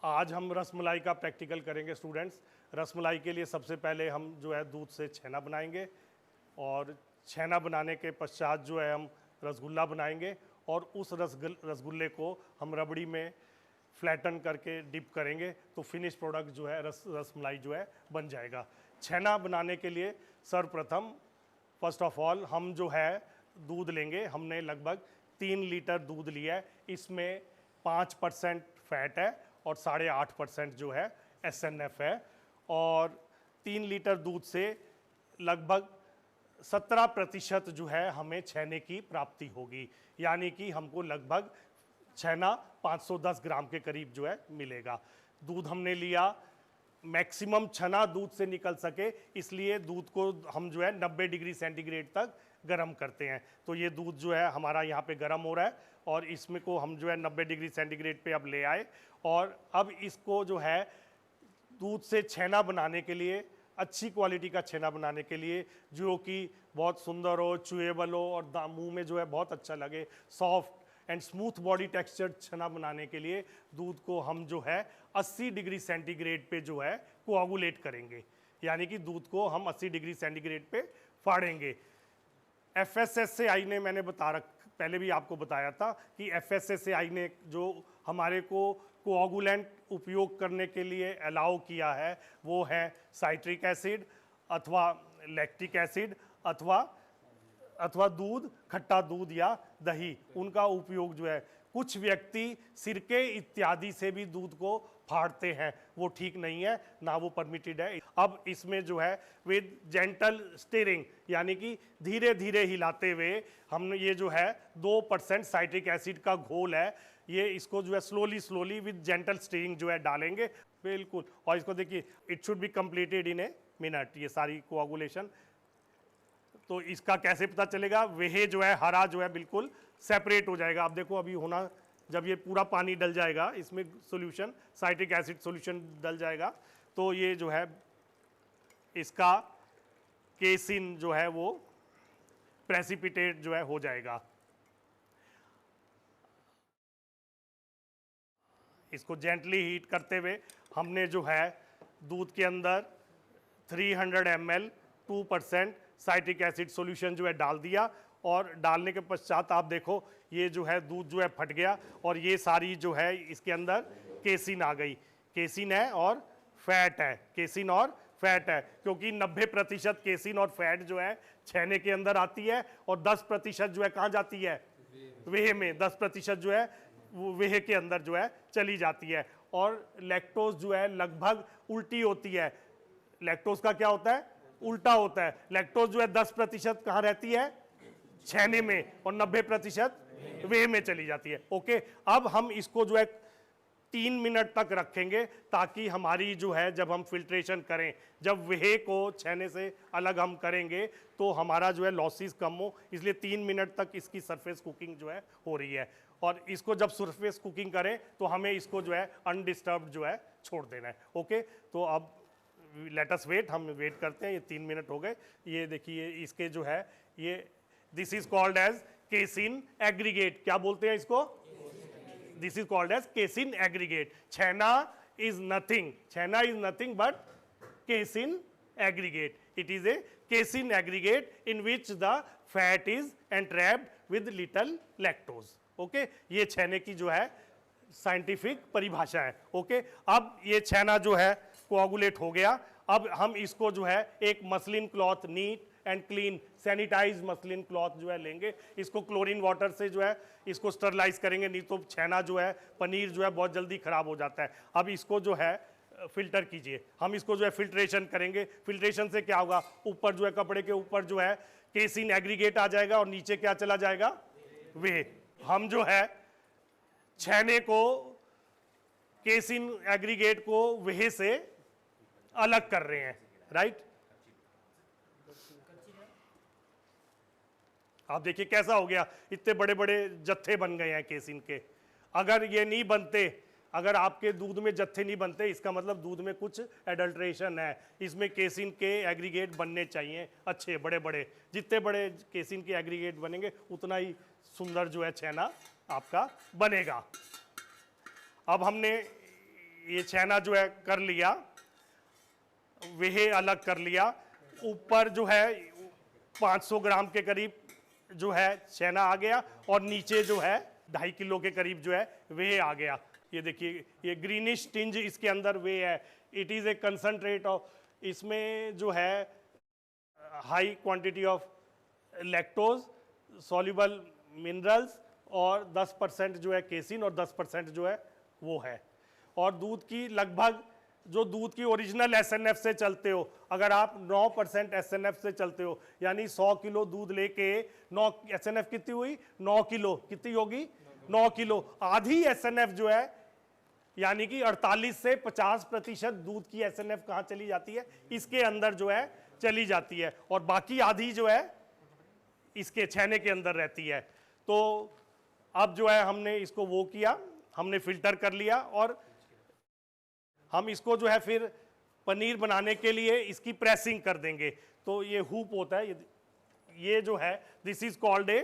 आज हम रसमलाई का प्रैक्टिकल करेंगे स्टूडेंट्स। रसमलाई के लिए सबसे पहले हम जो है दूध से छेना बनाएंगे और छेना बनाने के पश्चात जो है हम रसगुल्ला बनाएंगे और उस रसगुल्ले को हम रबड़ी में फ्लैटन करके डिप करेंगे तो फिनिश प्रोडक्ट जो है रसमलाई जो है बन जाएगा। छेना बनाने के लिए सर्वप्रथम फर्स्ट ऑफ ऑल हम जो है दूध लेंगे। हमने लगभग 3 लीटर दूध लिया है। इसमें 5% फैट है और 8.5% जो है SNF है और 3 लीटर दूध से लगभग 17% जो है हमें छेने की प्राप्ति होगी, यानी कि हमको लगभग छेना 510 ग्राम के करीब जो है मिलेगा। दूध हमने लिया, मैक्सिमम छना दूध से निकल सके इसलिए दूध को हम जो है 90 डिग्री सेंटीग्रेड तक गर्म करते हैं। तो ये दूध जो है हमारा यहाँ पे गर्म हो रहा है और इसमें को हम जो है 90 डिग्री सेंटीग्रेड पे अब ले आए और अब इसको जो है दूध से छेना बनाने के लिए, अच्छी क्वालिटी का छेना बनाने के लिए जो कि बहुत सुंदर हो, चुएबल हो और मुंह में जो है बहुत अच्छा लगे, soft and smooth body texture छेना बनाने के लिए दूध को हम जो है 80 डिग्री सेंटीग्रेड पे जो है कोआगुलेट करेंगे, यानी कि दूध को हम 80 डिग्री सेंटीग्रेड पे फाड़ेंगे। FSSAI ने मैंने पहले भी आपको बताया था कि FSSAI ने जो हमारे को कोआगुलेंट उपयोग करने के लिए अलाउ किया है वो है साइट्रिक एसिड अथवा लैक्टिक एसिड अथवा दूध, खट्टा दूध या दही, उनका उपयोग जो है। कुछ व्यक्ति सिरके इत्यादि से भी दूध को फाड़ते हैं, वो ठीक नहीं है, ना वो परमिटेड है। अब इसमें जो है विद जेंटल स्टीयरिंग, यानी कि धीरे धीरे हिलाते हुए हम ये जो है 2% साइट्रिक एसिड का घोल है, ये इसको जो है स्लोली विद जेंटल स्टीयरिंग जो है डालेंगे बिल्कुल। और इसको देखिए, it should be completed in a minute, ये सारी कोआगुलेशन। तो इसका कैसे पता चलेगा? वह जो है हरा जो है बिल्कुल सेपरेट हो जाएगा। आप देखो अभी होना, जब ये पूरा पानी डल जाएगा इसमें सॉल्यूशन, साइट्रिक एसिड सॉल्यूशन डल जाएगा तो ये जो है इसका केसिन जो है वो प्रेसिपिटेट जो है हो जाएगा। इसको जेंटली हीट करते हुए हमने जो है दूध के अंदर 300 ml 2% साइट्रिक एसिड सॉल्यूशन जो है डाल दिया और डालने के पश्चात आप देखो ये जो है दूध जो है फट गया और ये सारी जो है इसके अंदर केसिन आ गई। केसिन है और फैट है, केसिन और फैट है, क्योंकि 90% केसिन और फैट जो है छेने के अंदर आती है और 10% जो है कहाँ जाती है? वेह में। 10% जो है वो वेह के अंदर जो है चली जाती है। और लैक्टोज जो है लगभग उल्टी होती है। लैक्टोज का क्या होता है? उल्टा होता है। लैक्टोज जो है 10% कहाँ रहती है? छेने में, और 90% वेह में चली जाती है। ओके, अब हम इसको जो है 3 मिनट तक रखेंगे ताकि हमारी जो है, जब हम फिल्ट्रेशन करें, जब वेह को छेने से अलग हम करेंगे तो हमारा जो है लॉसेस कम हो, इसलिए 3 मिनट तक इसकी सरफेस कुकिंग जो है हो रही है। और इसको जब सरफेस कुकिंग करें तो हमें इसको जो है अनडिस्टर्ब्ड जो है छोड़ देना है। ओके, तो अब लेट अस वेट, हम वेट करते हैं। ये 3 मिनट हो गए। ये देखिए इसके जो है ये this is called as casein aggregate. क्या बोलते हैं इसको? This is called as casein aggregate. Chhena is nothing but casein aggregate. It is a casein aggregate in which the fat is entrapped with little lactose. Okay, ये छेने की जो है scientific परिभाषा है। ओके, अब ये छेना जो है कोआगुलेट हो गया। अब हम इसको जो है एक muslin cloth, neat and clean sanitise muslin cloth जो है लेंगे, इसको क्लोरीन वाटर से जो है इसको स्टरलाइज करेंगे, नहीं तो छेना जो है, पनीर जो है बहुत जल्दी खराब हो जाता है। अब इसको जो है फिल्टर कीजिए। हम इसको जो है फिल्ट्रेशन करेंगे। फिल्ट्रेशन से क्या होगा? ऊपर जो है कपड़े के ऊपर जो है केसिन एग्रीगेट आ जाएगा और नीचे क्या चला जाएगा? वे। हम जो है छेने को, केसिन एग्रीगेट को वेह से अलग कर रहे हैं, राइट? आप देखिए कैसा हो गया, इतने बड़े बड़े जत्थे बन गए हैं केसिन के। अगर ये नहीं बनते, अगर आपके दूध में जत्थे नहीं बनते, इसका मतलब दूध में कुछ एडल्ट्रेशन है। इसमें केसिन के एग्रीगेट बनने चाहिए अच्छे बड़े बड़े। जितने बड़े केसिन के एग्रीगेट बनेंगे उतना ही सुंदर जो है छेना आपका बनेगा। अब हमने ये छेना जो है कर लिया, वह अलग कर लिया। ऊपर जो है 500 ग्राम के करीब जो है छेना आ गया और नीचे जो है 2.5 किलो के करीब जो है वह आ गया। ये देखिए ये ग्रीनिश टिंज इसके अंदर वे है। It is a concentrate of, इसमें जो है high quantity of lactose, soluble minerals और 10% जो है केसिन और 10% जो है वो है। और दूध की लगभग जो दूध की ओरिजिनल एसएनएफ से चलते हो, अगर आप 9% एसएनएफ से चलते हो, यानी 100 किलो दूध लेके 9 एसएनएफ कितनी हुई, 9 किलो, कितनी होगी 9 किलो। आधी एसएनएफ जो है यानी कि 48 से 50% दूध की एसएनएफ कहाँ चली जाती है, इसके अंदर जो है चली जाती है, और बाकी आधी जो है इसके छेने के अंदर रहती है। तो अब जो है हमने इसको वो किया, हमने फिल्टर कर लिया और हम इसको जो है फिर पनीर बनाने के लिए इसकी प्रेसिंग कर देंगे। तो ये हुप होता है, ये जो है this is called a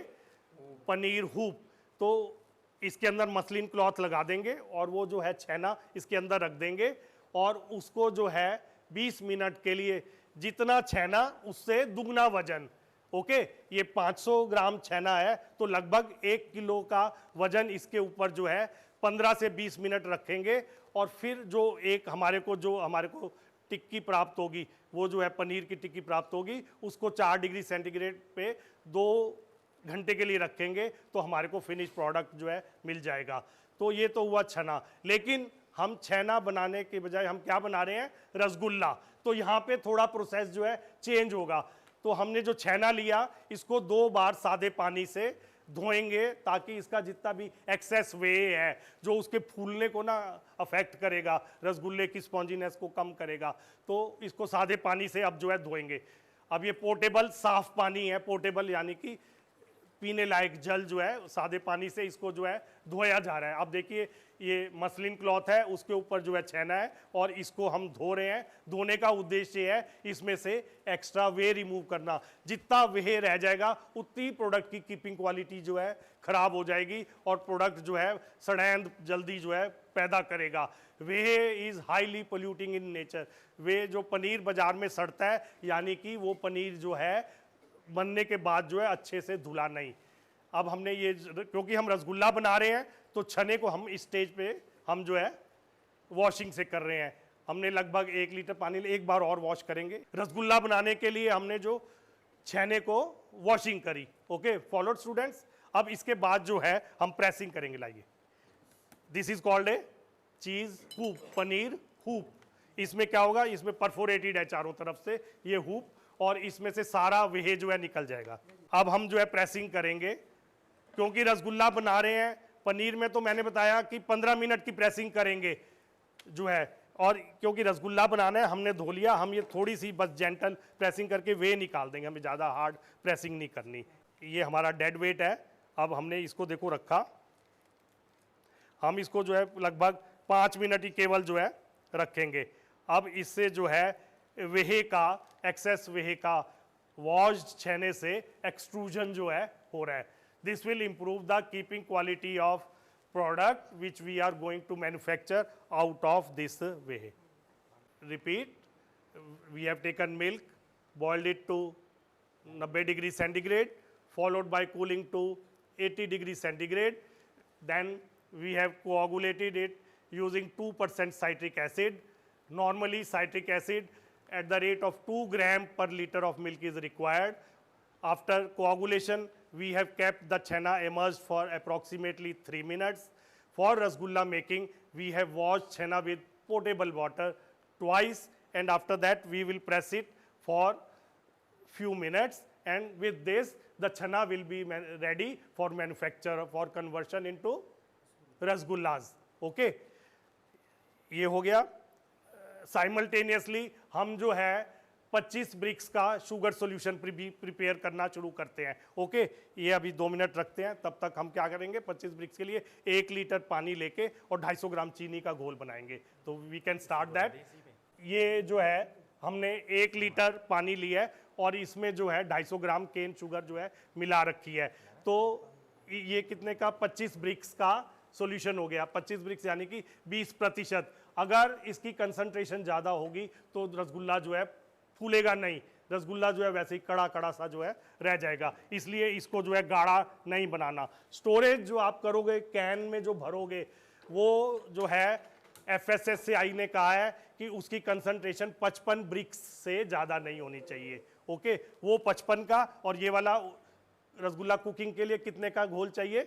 paneer hoop. तो इसके अंदर मसलिन क्लॉथ लगा देंगे और वो जो है छेना इसके अंदर रख देंगे और उसको जो है 20 मिनट के लिए, जितना छेना उससे दुगना वजन। ओके, ये 500 ग्राम छेना है तो लगभग 1 किलो का वजन इसके ऊपर जो है 15 से 20 मिनट रखेंगे। और फिर जो हमारे को टिक्की प्राप्त होगी, वो जो है पनीर की टिक्की प्राप्त होगी, उसको 4 डिग्री सेंटीग्रेड पे 2 घंटे के लिए रखेंगे तो हमारे को फिनिश प्रोडक्ट जो है मिल जाएगा। तो ये तो हुआ छेना। लेकिन हम छेना बनाने के बजाय हम क्या बना रहे हैं, रसगुल्ला। तो यहाँ पे थोड़ा प्रोसेस जो है चेंज होगा। तो हमने जो छेना लिया इसको 2 बार सादे पानी से धोएंगे ताकि इसका जितना भी एक्सेस वे है जो उसके फूलने को ना अफेक्ट करेगा, रसगुल्ले की स्पॉन्जीनेस को कम करेगा, तो इसको सादे पानी से अब जो है धोएंगे। अब ये पोर्टेबल साफ पानी है, पोर्टेबल यानी कि पीने लायक जल जो है सादे पानी से इसको जो है धोया जा रहा है। अब देखिए ये मसलिन क्लॉथ है, उसके ऊपर जो है छेना है और इसको हम धो रहे हैं। धोने का उद्देश्य है इसमें से एक्स्ट्रा वे रिमूव करना। जितना वे रह जाएगा उतनी प्रोडक्ट की कीपिंग क्वालिटी जो है खराब हो जाएगी और प्रोडक्ट जो है सड़ैंध जल्दी जो है पैदा करेगा। Whey is highly polluting in nature. Whey जो पनीर बाजार में सड़ता है यानी कि वो पनीर जो है बनने के बाद जो है अच्छे से धुला नहीं। अब हमने ये, क्योंकि हम रसगुल्ला बना रहे हैं तो छने को हम इस स्टेज पे हम जो है वॉशिंग से कर रहे हैं। हमने लगभग 1 लीटर पानी ले, एक बार और वॉश करेंगे। रसगुल्ला बनाने के लिए हमने जो छेने को वॉशिंग करी। Okay followed students. अब इसके बाद जो है हम प्रेसिंग करेंगे। लाइए, दिस इज कॉल्ड ए चीज हूप, पनीर हूप। इसमें क्या होगा, इसमें परफोरेटेड है चारों तरफ से ये हूप और इसमें से सारा वेह जो है निकल जाएगा। अब हम जो है प्रेसिंग करेंगे, क्योंकि रसगुल्ला बना रहे हैं। पनीर में तो मैंने बताया कि 15 मिनट की प्रेसिंग करेंगे जो है, और क्योंकि रसगुल्ला बनाना है हमने धो लिया, हम ये थोड़ी सी बस जेंटल प्रेसिंग करके वे निकाल देंगे, हमें ज़्यादा हार्ड प्रेसिंग नहीं करनी। ये हमारा डेड वेट है। अब हमने इसको देखो रखा, हम इसको जो है लगभग 5 मिनट ही केवल जो है रखेंगे। अब इससे जो है वेह का, एक्सेस वेह का वॉश्ड छेने से एक्सट्रूजन जो है हो रहा है। This will improve the keeping quality of product which we are going to manufacture out of this whey. Repeat, we have taken milk, boiled it to 90 degree centigrade, followed by cooling to 80 degrees centigrade. Then we have coagulated it using 2% citric acid. Normally citric acid at the rate of 2 gram per liter of milk is required. After coagulation, we have kept the chana immersed for approximately 3 minutes. For rasgulla making, we have washed chana with potable water twice, and after that we will press it for few minutes, and with this the chana will be ready for manufacture, for conversion into rasgullas. Okay, ये हो गया। Simultaneously हम जो है 25 BRICS का sugar solution prepare करना शुरू करते हैं। ओके, ये अभी 2 मिनट रखते हैं, तब तक हम क्या करेंगे, 25 ब्रिक्स के लिए 1 लीटर पानी लेके और 250 ग्राम चीनी का घोल बनाएंगे। तो वी कैन स्टार्ट दैट। ये जो है हमने 1 लीटर पानी लिया है और इसमें जो है 250 ग्राम केन शुगर जो है मिला रखी है। तो ये कितने का, 25 ब्रिक्स का सॉल्यूशन हो गया। 25 ब्रिक्स यानी कि 20%। अगर इसकी कंसंट्रेशन ज़्यादा होगी तो रसगुल्ला जो है फूलेगा नहीं, रसगुल्ला जो है वैसे ही कड़ा कड़ा सा जो है रह जाएगा। इसलिए इसको जो है गाढ़ा नहीं बनाना। स्टोरेज जो आप करोगे, कैन में जो भरोगे, वो जो है FSSAI ने कहा है कि उसकी कंसंट्रेशन 55 ब्रिक्स से ज़्यादा नहीं होनी चाहिए। ओके, वो 55 का, और ये वाला रसगुल्ला कुकिंग के लिए कितने का घोल चाहिए?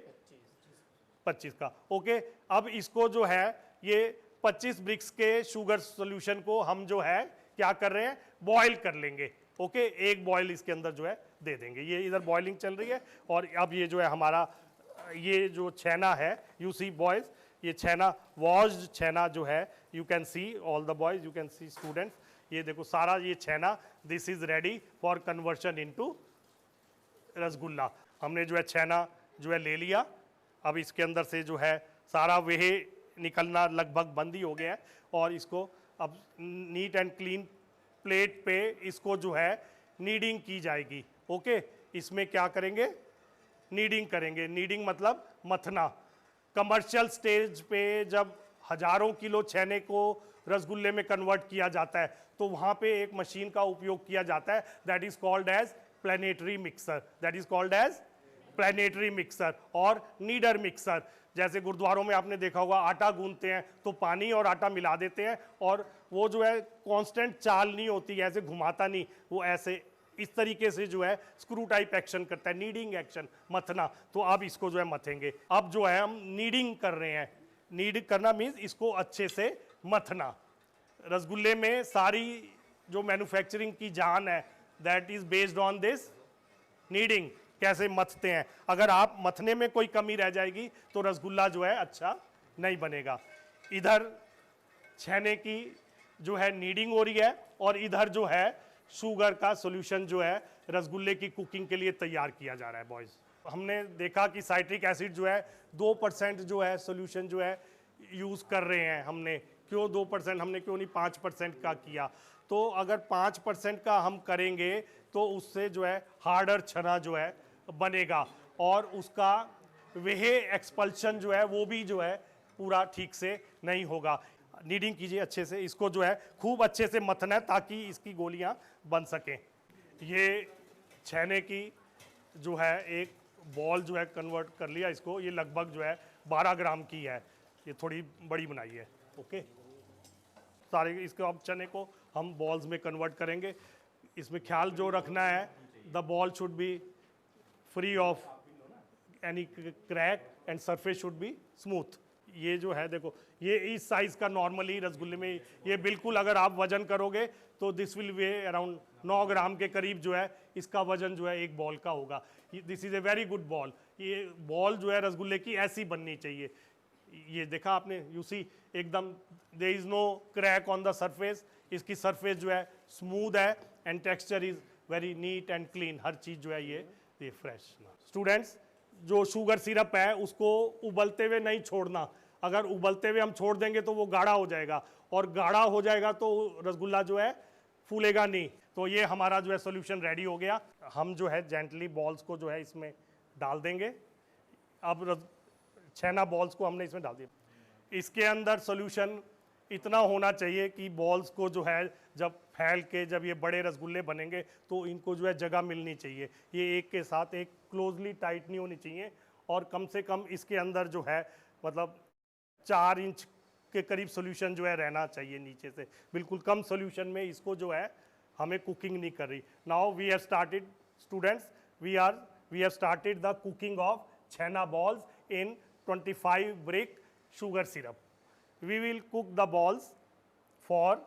25 का। ओके, अब इसको जो है ये 25 ब्रिक्स के शुगर सॉल्यूशन को हम जो है क्या कर रहे हैं, बॉईल कर लेंगे। ओके, एक बॉईल इसके अंदर जो है दे देंगे। ये इधर बॉइलिंग चल रही है, और अब ये जो है हमारा ये जो छेना है, यू सी बॉयज, ये छेना वॉश्ड छेना जो है, you can see all the boys, you can see students, ये देखो सारा ये छेना, this is ready for conversion into rasgulla. हमने जो है छेना जो है ले लिया। अब इसके अंदर से जो है सारा वेहे निकलना लगभग बंद ही हो गया है, और इसको अब नीट एंड क्लीन प्लेट पे इसको जो है नीडिंग की जाएगी। ओके, इसमें क्या करेंगे, नीडिंग करेंगे। नीडिंग मतलब मथना। कमर्शियल स्टेज पे जब हजारों किलो छेने को रसगुल्ले में कन्वर्ट किया जाता है तो वहाँ पे एक मशीन का उपयोग किया जाता है, that is called as planetary mixer, that is called as planetary mixer और नीडर मिक्सर। जैसे गुरुद्वारों में आपने देखा होगा, आटा गूंथते हैं तो पानी और आटा मिला देते हैं, और वो जो है कांस्टेंट चाल नहीं होती, ऐसे घुमाता नहीं, वो ऐसे इस तरीके से जो है स्क्रू टाइप एक्शन करता है, नीडिंग एक्शन, मथना। तो अब इसको जो है मथेंगे। अब जो है हम नीडिंग कर रहे हैं। नीड करना मीन्स इसको अच्छे से मथना। रसगुल्ले में सारी जो मैन्युफैक्चरिंग की जान है, that is based on this kneading, कैसे मथते हैं। अगर आप मथने में कोई कमी रह जाएगी तो रसगुल्ला जो है अच्छा नहीं बनेगा। इधर छेने की जो है नीडिंग हो रही है, और इधर जो है शुगर का सॉल्यूशन जो है रसगुल्ले की कुकिंग के लिए तैयार किया जा रहा है। बॉयज, हमने देखा कि साइट्रिक एसिड जो है 2% जो है सॉल्यूशन जो है यूज़ कर रहे हैं। हमने क्यों 2%, हमने क्यों नहीं 5% का किया? तो अगर 5% का हम करेंगे तो उससे जो है हार्डर छना जो है बनेगा, और उसका वह एक्सपल्शन जो है वो भी जो है पूरा ठीक से नहीं होगा। नीडिंग कीजिए अच्छे से, इसको जो है खूब अच्छे से मथना है ताकि इसकी गोलियां बन सकें। ये छेने की जो है एक बॉल जो है कन्वर्ट कर लिया इसको, ये लगभग जो है 12 ग्राम की है, ये थोड़ी बड़ी बनाई है। ओके, सारे इसको अब चने को हम बॉल्स में कन्वर्ट करेंगे। इसमें ख्याल जो रखना है, the ball should be free of any crack and surface should be smooth. ये जो है देखो, ये इस साइज का नॉर्मली रसगुल्ले में, ये बिल्कुल अगर आप वजन करोगे तो दिस विल वे अराउंड 9 ग्राम के करीब जो है इसका वजन जो है एक बॉल का होगा। This is a very good ball. ये बॉल जो है रसगुल्ले की ऐसी बननी चाहिए। ये देखा आपने, यू सी एकदम there is no crack on the surface, इसकी सरफेस जो है स्मूथ है, and texture is very neat and clean. हर चीज़ जो है ये फ्रेश। स्टूडेंट्स, जो शुगर सिरप है उसको उबलते हुए नहीं छोड़ना। अगर उबलते हुए हम छोड़ देंगे तो वो गाढ़ा हो जाएगा, और गाढ़ा हो जाएगा तो रसगुल्ला जो है फूलेगा नहीं। तो ये हमारा जो है सॉल्यूशन रेडी हो गया। हम जो है जेंटली बॉल्स को जो है इसमें डाल देंगे। अब छेना बॉल्स को हमने इसमें डाल दिया। इसके अंदर सॉल्यूशन इतना होना चाहिए कि बॉल्स को जो है जब फैल के जब ये बड़े रसगुल्ले बनेंगे तो इनको जो है जगह मिलनी चाहिए। ये एक के साथ एक क्लोजली टाइट नहीं होनी चाहिए, और कम से कम इसके अंदर जो है मतलब 4 इंच के करीब सॉल्यूशन जो है रहना चाहिए नीचे से। बिल्कुल कम सॉल्यूशन में इसको जो है हमें कुकिंग नहीं कर रही। Now we have started students, we have started the cooking of chhena balls in 25 brick sugar syrup. We will cook the balls for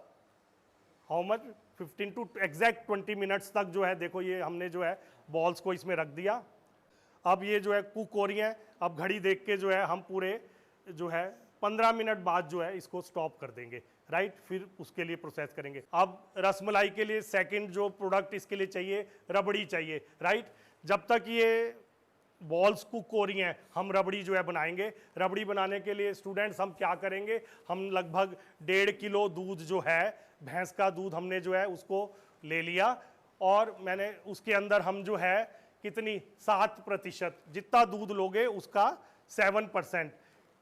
how much? 15 to exact 20 minutes तक जो है देखो ये हमने जो है balls को इसमें रख दिया। अब ये जो है कुक हो रही हैं। अब घड़ी देख के जो है हम पूरे जो है 15 मिनट बाद जो है इसको स्टॉप कर देंगे, राइट। फिर उसके लिए प्रोसेस करेंगे। अब रसमलाई के लिए सेकंड जो प्रोडक्ट इसके लिए चाहिए, रबड़ी चाहिए, राइट। जब तक ये बॉल्स कुक हो रही हैं हम रबड़ी जो है बनाएंगे। रबड़ी बनाने के लिए स्टूडेंट्स हम क्या करेंगे, हम लगभग 1.5 किलो दूध जो है, भैंस का दूध हमने जो है उसको ले लिया, और मैंने उसके अंदर हम जो है कितनी 7%, जितना दूध लोगे उसका 7%।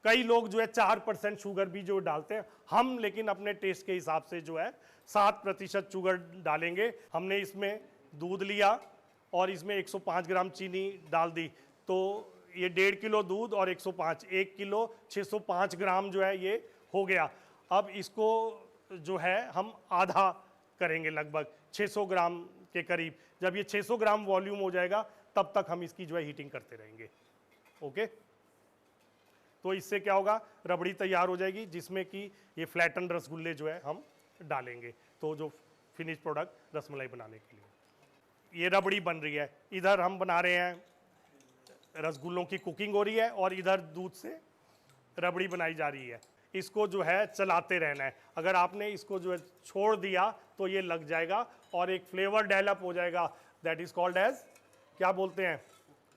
कई लोग जो है 4% शुगर भी जो डालते हैं, हम लेकिन अपने टेस्ट के हिसाब से जो है 7% शुगर डालेंगे। हमने इसमें दूध लिया और इसमें 105 ग्राम चीनी डाल दी, तो ये 1.5 किलो दूध और 105, 1 किलो 605 ग्राम जो है ये हो गया। अब इसको जो है हम आधा करेंगे, लगभग 600 ग्राम के करीब। जब ये 600 ग्राम वॉल्यूम हो जाएगा तब तक हम इसकी जो है हीटिंग करते रहेंगे। ओके, तो इससे क्या होगा, रबड़ी तैयार हो जाएगी, जिसमें कि ये फ्लैटन रसगुल्ले जो है हम डालेंगे। तो जो फिनिश प्रोडक्ट रसमलाई बनाने के लिए ये रबड़ी बन रही है, इधर हम बना रहे हैं रसगुल्लों की कुकिंग हो रही है और इधर दूध से रबड़ी बनाई जा रही है। इसको जो है चलाते रहना है। अगर आपने इसको जो है छोड़ दिया तो ये लग जाएगा और एक फ्लेवर डेवलप हो जाएगा, दैट इज कॉल्ड एज, क्या बोलते हैं,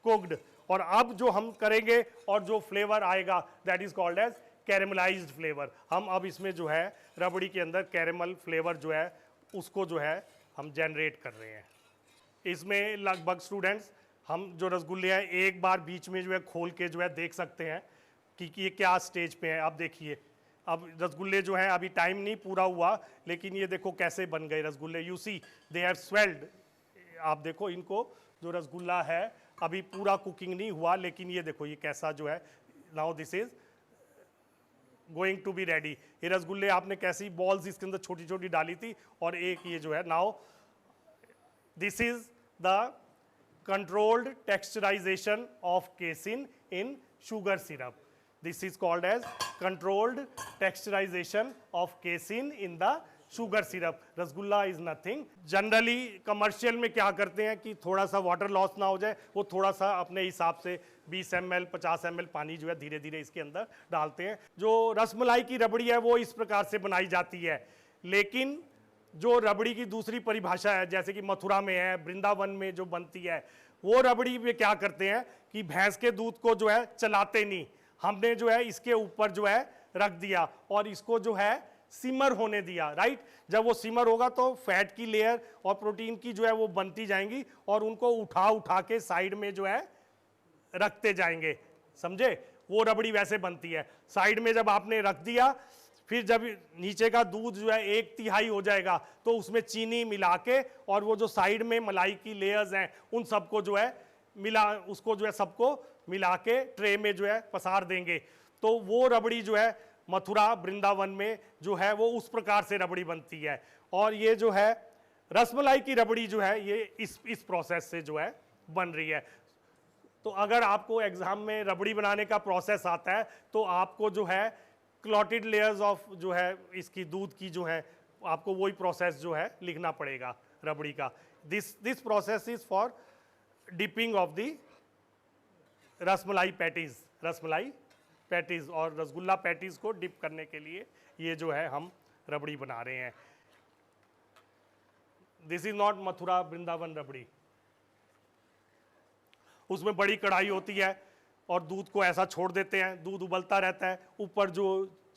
कुक्ड। और अब जो हम करेंगे और जो फ्लेवर आएगा that is called as caramelised flavour. हम अब इसमें जो है रबड़ी के अंदर कैरेमल फ्लेवर जो है उसको जो है हम जनरेट कर रहे हैं। इसमें लगभग स्टूडेंट्स हम जो रसगुल्ले हैं एक बार बीच में जो है खोल के जो है देख सकते हैं कि ये क्या स्टेज पे है। आप देखिए, अब रसगुल्ले जो हैं अभी टाइम नहीं पूरा हुआ, लेकिन ये देखो कैसे बन गए रसगुल्ले। You see they have swelled. आप देखो इनको, जो रसगुल्ला है अभी पूरा कुकिंग नहीं हुआ, लेकिन ये देखो ये कैसा जो है, now this is going to be ready. ये रसगुल्ले आपने कैसी बॉल्स इसके अंदर छोटी छोटी डाली थी, और एक ये जो है, now this is the controlled texturization of casein in sugar syrup. This is called as controlled texturization of casein in the sugar syrup. Rasgulla is nothing. Generally commercial में क्या करते हैं कि थोड़ा सा वाटर लॉस ना हो जाए, वो थोड़ा सा अपने हिसाब से 20 ml 50 ml पानी जो है धीरे धीरे इसके अंदर डालते हैं। जो रसमलाई की रबड़ी है वो इस प्रकार से बनाई जाती है। लेकिन जो रबड़ी की दूसरी परिभाषा है, जैसे कि मथुरा में है, वृंदावन में जो बनती है, वो रबड़ी में क्या करते हैं कि भैंस के दूध को जो है चलाते नहीं, हमने जो है इसके ऊपर जो है रख दिया और इसको जो है सिमर होने दिया। राइट, जब वो सिमर होगा तो फैट की लेयर और प्रोटीन की जो है वो बनती जाएंगी और उनको उठा उठा के साइड में जो है रखते जाएंगे। समझे, वो रबड़ी वैसे बनती है। साइड में जब आपने रख दिया, फिर जब नीचे का दूध जो है 1/3 हो जाएगा तो उसमें चीनी मिला के और वो जो साइड में मलाई की लेयर्स हैं उन सबको जो है मिला, उसको जो है सबको मिला के ट्रे में जो है पसार देंगे। तो वो रबड़ी जो है मथुरा वृंदावन में जो है वो उस प्रकार से रबड़ी बनती है। और ये जो है रसमलाई की रबड़ी जो है ये इस प्रोसेस से जो है बन रही है। तो अगर आपको एग्जाम में रबड़ी बनाने का प्रोसेस आता है तो आपको जो है क्लॉटेड लेयर्स ऑफ जो है इसकी दूध की जो है आपको वही प्रोसेस जो है लिखना पड़ेगा रबड़ी का। This process is for dipping of the rasmalai patties. Rasmalai patties और रसगुल्ला पैटीज को डिप करने के लिए ये जो है हम रबड़ी बना रहे हैं। This is not Mathura Vrindavan rabri. उसमें बड़ी कढ़ाई होती है और दूध को ऐसा छोड़ देते हैं, दूध उबलता रहता है, ऊपर जो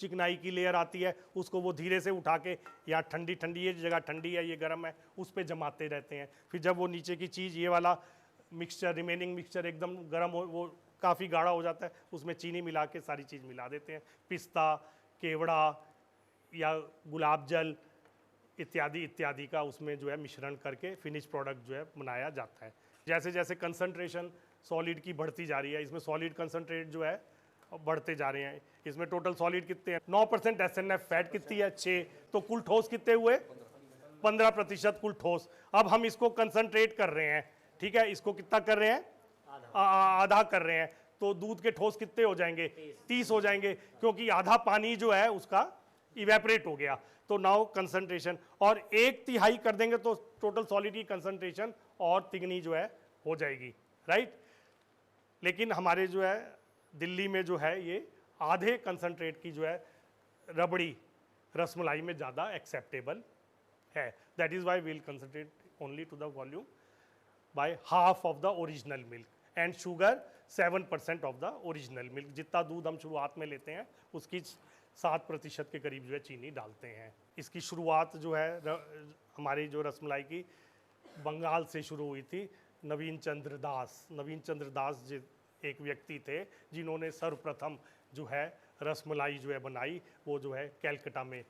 चिकनाई की लेयर आती है उसको वो धीरे से उठा के, या ठंडी ठंडी, ये जगह ठंडी है ये गर्म है, उस पर जमाते रहते हैं। फिर जब वो नीचे की चीज़, ये वाला मिक्सचर, रिमेनिंग मिक्सचर एकदम गर्म हो, वो काफ़ी गाढ़ा हो जाता है, उसमें चीनी मिला के सारी चीज़ मिला देते हैं। पिस्ता, केवड़ा या गुलाब जल इत्यादि इत्यादि का उसमें जो है मिश्रण करके फिनिश प्रोडक्ट जो है बनाया जाता है। जैसे जैसे कंसंट्रेशन सॉलिड की बढ़ती जा रही है, इसमें सॉलिड कंसंट्रेट जो है बढ़ते जा रहे हैं। इसमें टोटल सॉलिड कितने हैं, 9% SNF, फैट कितनी है 6, तो कुल ठोस कितने हुए 15% कुल ठोस। अब हम इसको कंसंट्रेट कर रहे हैं, ठीक है, इसको कितना कर रहे हैं, आधा कर रहे हैं, तो दूध के ठोस कितने हो जाएंगे, 30 हो जाएंगे, क्योंकि आधा पानी जो है उसका इवेपरेट हो गया। तो नाउ कंसंट्रेशन और 1/3 कर देंगे तो टोटल सॉलिड की कंसंट्रेशन और तिगनी जो है हो जाएगी। राइट, लेकिन हमारे जो है दिल्ली में जो है ये आधे कंसंट्रेट की जो है रबड़ी रसमलाई में ज़्यादा एक्सेप्टेबल है। That is why we'll concentrate only to the volume by half of the original milk and sugar 7% of the original milk. जितना दूध हम शुरुआत में लेते हैं उसकी 7% के करीब जो है चीनी डालते हैं। इसकी शुरुआत जो है हमारी जो रसमलाई की बंगाल से शुरू हुई थी। नवीन चंद्र दास एक व्यक्ति थे जिन्होंने सर्वप्रथम जो है रसमलाई जो है बनाई, वो जो है कैलकाटा में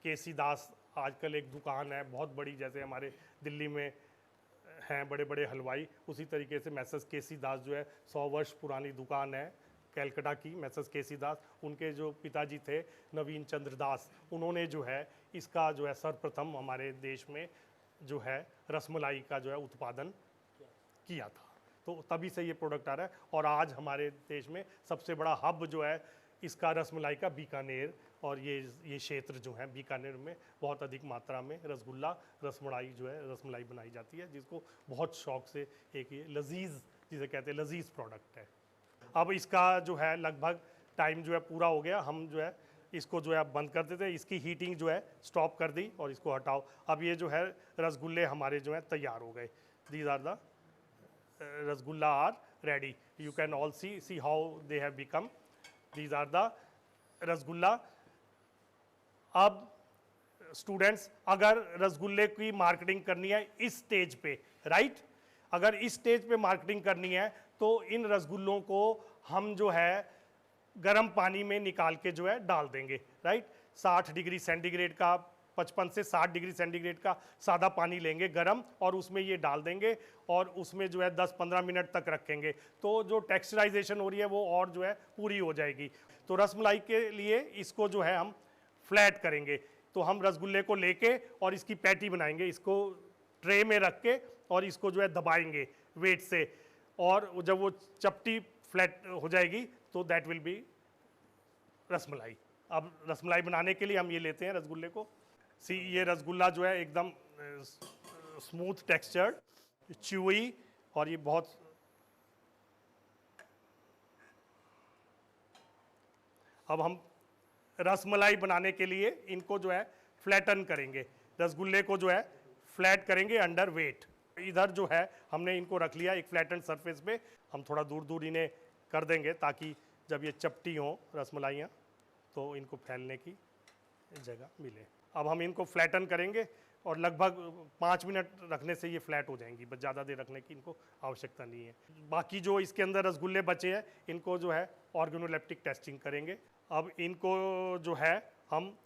केसी दास, आजकल एक दुकान है बहुत बड़ी, जैसे हमारे दिल्ली में हैं बड़े बड़े हलवाई, उसी तरीके से मैसेस केसी दास जो है 100 वर्ष पुरानी दुकान है कैलकाटा की, मैसेस केसी दास। उनके जो पिताजी थे नवीन चंद्र दास, उन्होंने जो है इसका जो है सर्वप्रथम हमारे देश में जो है रसमलाई का जो है उत्पादन किया था। तो तभी से ये प्रोडक्ट आ रहा है, और आज हमारे देश में सबसे बड़ा हब जो है इसका रसमलाई का बीकानेर, और ये क्षेत्र जो है बीकानेर में बहुत अधिक मात्रा में रसगुल्ला रसमलाई जो है रसमलाई बनाई जाती है, जिसको बहुत शौक से एक ये लजीज, जिसे कहते हैं लजीज प्रोडक्ट है। अब इसका जो है लगभग टाइम जो है पूरा हो गया, हम जो है इसको जो है बंद कर देते हैं, इसकी हीटिंग जो है स्टॉप कर दी और इसको हटाओ। अब ये जो है रसगुल्ले हमारे जो है तैयार हो गए। These are the rasgulla are ready, you can all see how they have become. These are the rasgulla. अब स्टूडेंट्स, अगर रसगुल्ले की मार्केटिंग करनी है इस स्टेज पे, राइट, अगर इस स्टेज पे मार्केटिंग करनी है तो इन रसगुल्लों को हम जो है गर्म पानी में निकाल के जो है डाल देंगे, राइट। 60 डिग्री सेंटीग्रेड का, 55 से 60 डिग्री सेंटीग्रेड का सादा पानी लेंगे गर्म, और उसमें ये डाल देंगे और उसमें जो है 10-15 मिनट तक रखेंगे, तो जो टेक्सचराइजेशन हो रही है वो और जो है पूरी हो जाएगी। तो रसमलाई के लिए इसको जो है हम फ्लैट करेंगे, तो हम रसगुल्ले को लेके और इसकी पैटी बनाएंगे, इसको ट्रे में रख के और इसको जो है दबाएंगे वेट से, और जब वो चपटी फ्लैट हो जाएगी तो दैट विल बी रसमलाई। अब रसमलाई बनाने के लिए हम ये लेते हैं रसगुल्ले को। ये रसगुल्ला जो है एकदम स्मूथ टेक्सचर्ड, च्यूई, और ये बहुत अब हम रसमलाई बनाने के लिए इनको जो है फ्लैटन करेंगे, रसगुल्ले को जो है फ्लैट करेंगे अंडर वेट। इधर जो है हमने इनको रख लिया एक फ्लैटन सरफेस पे, हम थोड़ा दूर दूर इन्हें कर देंगे ताकि जब ये चपटी हों रसमलाइयाँ तो इनको फैलने की जगह मिले। अब हम इनको फ्लैटन करेंगे और लगभग 5 मिनट रखने से ये फ्लैट हो जाएंगी, बस ज़्यादा देर रखने की इनको आवश्यकता नहीं है। बाकी जो इसके अंदर रसगुल्ले बचे हैं इनको जो है ऑर्गेनोलेप्टिक टेस्टिंग करेंगे। अब इनको जो है हम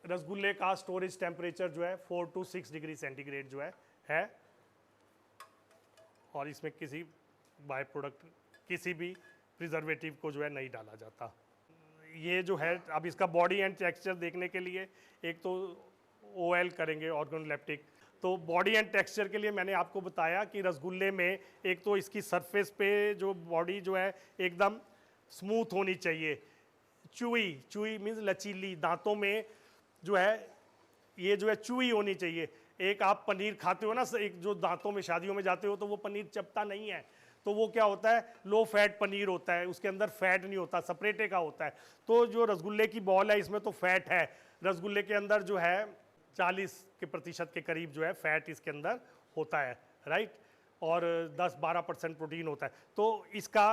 रसगुल्ले का स्टोरेज टेम्परेचर जो है 4 to 6 डिग्री सेंटीग्रेड जो है, और इसमें किसी बाय प्रोडक्ट, किसी भी प्रिजर्वेटिव को जो है नहीं डाला जाता। ये जो है अब इसका बॉडी एंड टेक्सचर देखने के लिए एक तो OL करेंगे ऑर्गेनोलेप्टिक। तो बॉडी एंड टेक्सचर के लिए मैंने आपको बताया कि रसगुल्ले में एक तो इसकी सरफेस पे जो बॉडी जो है एकदम स्मूथ होनी चाहिए, चुई मीन्स लचीली, दांतों में जो है ये जो है चुई होनी चाहिए। एक आप पनीर खाते हो ना, एक जो दांतों में शादियों में जाते हो तो वो पनीर चपता नहीं है, तो वो क्या होता है, लो फैट पनीर होता है, उसके अंदर फैट नहीं होता, सपरेटे का होता है। तो जो रसगुल्ले की बॉल है इसमें तो फैट है, रसगुल्ले के अंदर जो है 40% के करीब जो है फैट इसके अंदर होता है, राइट, और 10-12% प्रोटीन होता है। तो इसका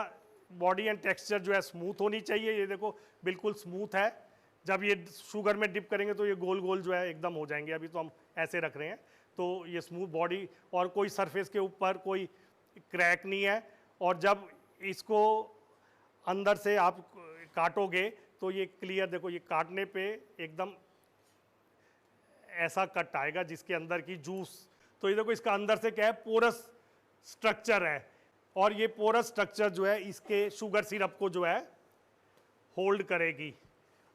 बॉडी एंड टेक्सचर जो है स्मूथ होनी चाहिए। ये देखो बिल्कुल स्मूथ है, जब ये शुगर में डिप करेंगे तो ये गोल गोल जो है एकदम हो जाएंगे, अभी तो हम ऐसे रख रहे हैं। तो ये स्मूथ बॉडी, और कोई सरफेस के ऊपर कोई क्रैक नहीं है, और जब इसको अंदर से आप काटोगे तो ये क्लियर, देखो ये काटने पे एकदम ऐसा कट आएगा जिसके अंदर की जूस, तो ये देखो इसका अंदर से क्या है, पोरस स्ट्रक्चर है, और ये पोरस स्ट्रक्चर जो है इसके शुगर सिरप को जो है होल्ड करेगी।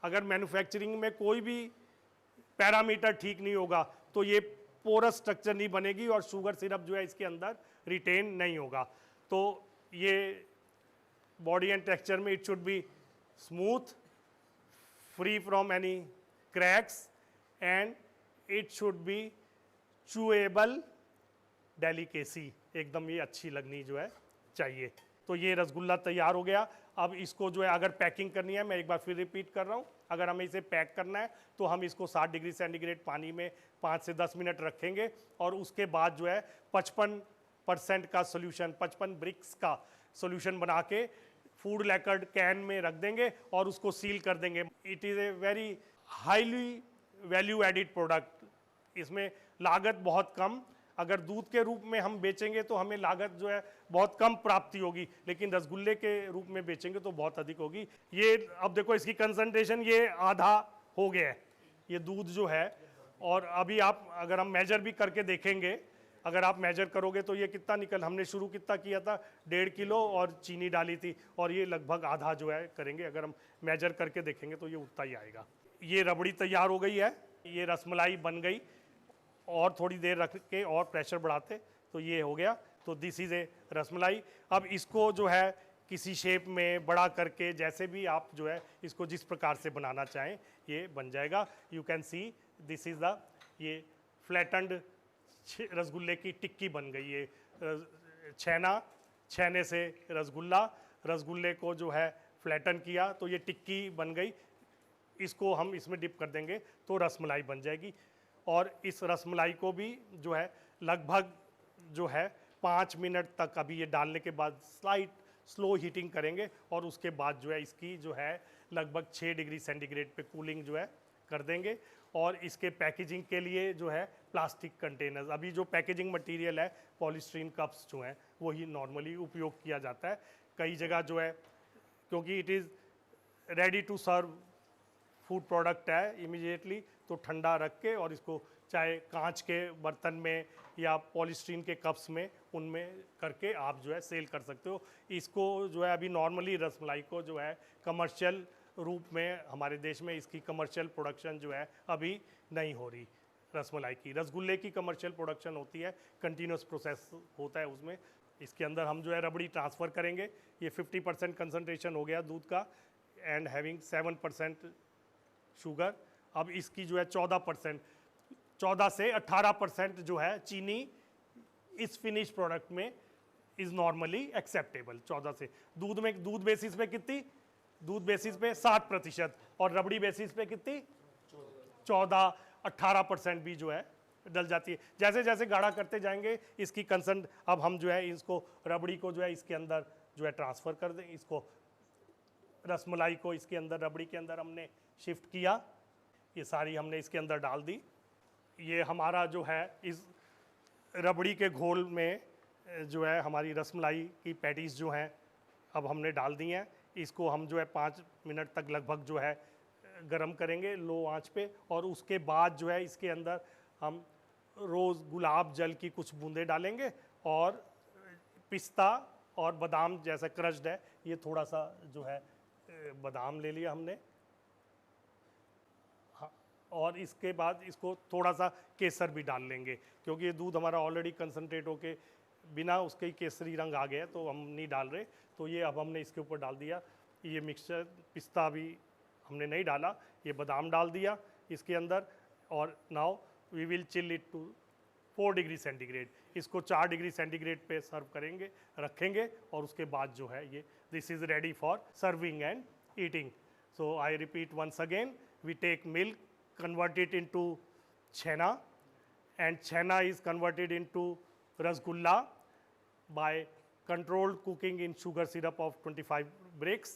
अगर मैन्युफैक्चरिंग में कोई भी पैरामीटर ठीक नहीं होगा तो ये पोरस स्ट्रक्चर नहीं बनेगी और शुगर सिरप जो है इसके अंदर रिटेन नहीं होगा। तो ये बॉडी एंड टेक्सचर में it should be smooth, free from any cracks, and it should be chewable delicacy, एकदम ये अच्छी लगनी जो है चाहिए। तो ये रसगुल्ला तैयार हो गया। अब इसको जो है अगर पैकिंग करनी है, मैं एक बार फिर रिपीट कर रहा हूँ, अगर हमें इसे पैक करना है तो हम इसको 60 डिग्री सेंटीग्रेड पानी में 5 से 10 मिनट रखेंगे, और उसके बाद जो है 55% का सोल्यूशन, 55 ब्रिक्स का सोल्यूशन बना के फूड लैकर्ड कैन में रख देंगे और उसको सील कर देंगे। It is a very highly value added product, इसमें लागत बहुत कम अगर दूध के रूप में हम बेचेंगे तो हमें लागत जो है बहुत कम प्राप्ति होगी, लेकिन रसगुल्ले के रूप में बेचेंगे तो बहुत अधिक होगी। ये अब देखो इसकी कंसंट्रेशन ये आधा हो गया है ये दूध जो है। और अभी आप अगर हम मेजर भी करके देखेंगे, अगर आप मेजर करोगे तो ये कितना निकल, हमने शुरू कितना किया था 1.5 किलो और चीनी डाली थी, और ये लगभग आधा जो है करेंगे। अगर हम मेजर करके देखेंगे तो ये उतना ही आएगा। ये रबड़ी तैयार हो गई है, ये रसमलाई बन गई। और थोड़ी देर रख के और प्रेशर बढ़ाते तो ये हो गया। तो दिस इज़ ए रसमलाई। अब इसको जो है किसी शेप में बड़ा करके, जैसे भी आप जो है इसको जिस प्रकार से बनाना चाहें ये बन जाएगा। You can see this is the, ये फ्लैटनड रसगुल्ले की टिक्की बन गई है। छेना, छेने से रसगुल्ला, रसगुल्ले को जो है फ्लैटन किया तो ये टिक्की बन गई। इसको हम इसमें डिप कर देंगे तो रसमलाई बन जाएगी। और इस रसमलाई को भी जो है लगभग जो है 5 मिनट तक अभी ये डालने के बाद स्लाइट स्लो हीटिंग करेंगे, और उसके बाद जो है इसकी जो है लगभग 6 डिग्री सेंटीग्रेड पे कूलिंग जो है कर देंगे। और इसके पैकेजिंग के लिए जो है प्लास्टिक कंटेनर्स, अभी जो पैकेजिंग मटेरियल है पॉलीस्टीरीन कप्स जो हैं वही नॉर्मली उपयोग किया जाता है। कई जगह जो है क्योंकि it is ready to serve food product है इमीडिएटली, तो ठंडा रख के और इसको चाहे कांच के बर्तन में या पॉलीस्टीरीन के कप्स में उनमें करके आप जो है सेल कर सकते हो। इसको जो है अभी नॉर्मली रसमलाई को जो है कमर्शियल रूप में हमारे देश में इसकी कमर्शियल प्रोडक्शन जो है अभी नहीं हो रही। रसमलाई की, रसगुल्ले की कमर्शियल प्रोडक्शन होती है, कंटिन्यूस प्रोसेस होता है उसमें। इसके अंदर हम जो है रबड़ी ट्रांसफ़र करेंगे। ये 50% कंसनट्रेशन हो गया दूध का एंड हैविंग 7% शुगर। अब इसकी जो है 14% 14 से 18% जो है चीनी इस फिनिश प्रोडक्ट में इज़ नॉर्मली एक्सेप्टेबल। 14 से दूध में, दूध बेसिस पे कितनी, दूध बेसिस पे 60% और रबड़ी बेसिस पे कितनी 14-18% भी जो है डल जाती है। जैसे जैसे गाढ़ा करते जाएंगे इसकी कंसंट, अब हम जो है इसको रबड़ी को जो है इसके अंदर जो है ट्रांसफ़र कर दें। इसको रसमलाई को इसके अंदर रबड़ी के अंदर हमने शिफ्ट किया, ये सारी हमने इसके अंदर डाल दी। ये हमारा जो है इस रबड़ी के घोल में जो है हमारी रसमलाई की पैटीज़ जो हैं अब हमने डाल दी हैं। इसको हम जो है 5 मिनट तक लगभग जो है गरम करेंगे लो आंच पे, और उसके बाद जो है इसके अंदर हम रोज़ गुलाब जल की कुछ बूंदें डालेंगे, और पिस्ता और बादाम जैसा क्रश्ड है, ये थोड़ा सा जो है बादाम ले लिया हमने, और इसके बाद इसको थोड़ा सा केसर भी डाल लेंगे, क्योंकि ये दूध हमारा ऑलरेडी कंसनट्रेट होके बिना उसके ही केसरी रंग आ गया, तो हम नहीं डाल रहे। तो ये अब हमने इसके ऊपर डाल दिया। ये मिक्सचर, पिस्ता भी हमने नहीं डाला, ये बादाम डाल दिया इसके अंदर। और now we will chill it to 4 degree centigrade. इसको 4 डिग्री सेंटीग्रेड पे सर्व करेंगे, रखेंगे, और उसके बाद जो है ये this is ready for serving and eating. So I repeat once again, we take milk, convert it into chhena, and chhena is converted into rasgulla by controlled cooking in sugar syrup of 25 bricks,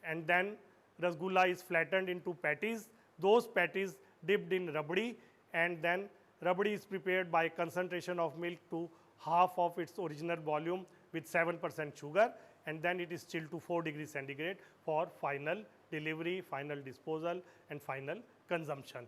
and then rasgulla is flattened into patties, those patties dipped in rabdi, and then rabdi is prepared by concentration of milk to half of its original volume with 7% sugar, and then it is chilled to 4 degrees centigrade for final delivery, final disposal and final consumption.